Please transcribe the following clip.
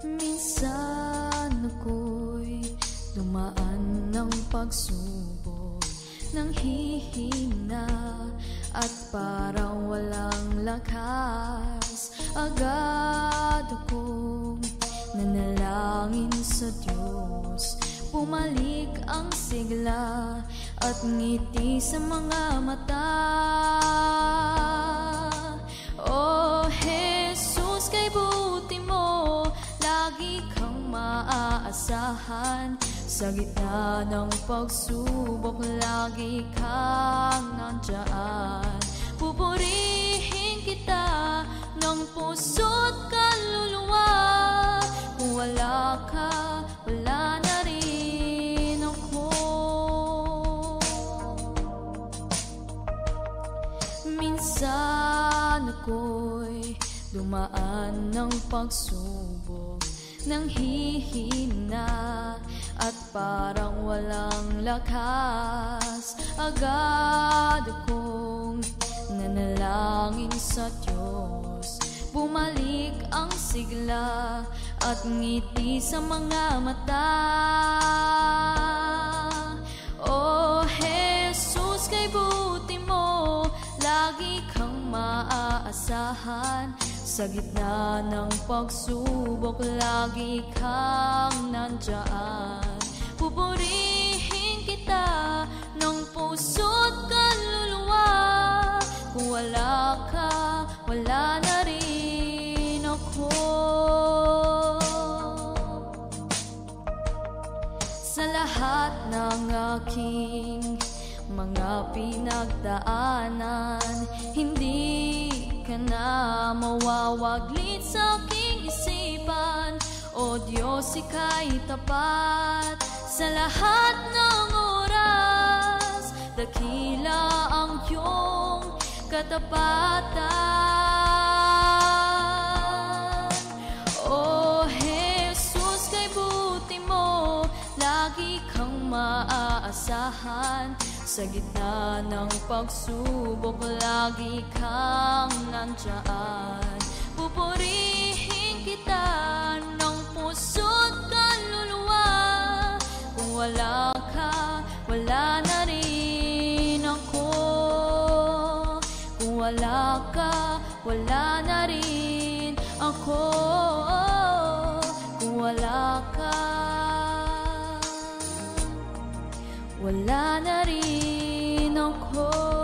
Minsan ako'y dumaan ng pagsubok, nang hihina at parang walang lakas. Agad akong nanalangin sa Diyos, bumalik ang sigla at ngiti sa mga mata. Oh Jesus, kay buti mo, lagi kang maaasahan. Sa gitna ng pagsubok, lagi kang nandyan. Pupurihin kita ng puso't kaluluwa. Kung wala ka, wala na rin ako. Minsan ako'y dumaan ng pagsubok, nang hihina at parang walang lakas. Agad akong nanalangin sa Diyos, bumalik ang sigla at ngiti sa mga mata. Oh Jesus, kay buti mo, lagi kang maaasahan. Sa gitna ng pagsubok, lagi kang nandyan. Pupurihin kita ng puso't kaluluwa. Kung wala ka, wala na rin ako. Sa lahat ng aking mga pinagdaanan, hindi ka na mawawaglit sa aking isipan. O Diyos, ika'y tapat sa lahat ng oras. Dakila ang iyong katapatan. O Jesus, kay buti mo, lagi kang maaasahan. Sa gitna ng pagsubok, lagi kang nandyan. Pupurihin kita ng puso't kaluluwa. Kung wala ka, wala na rin ako. Kung wala ka, wala na rin ako. Kung wala ka, wala na rin ako.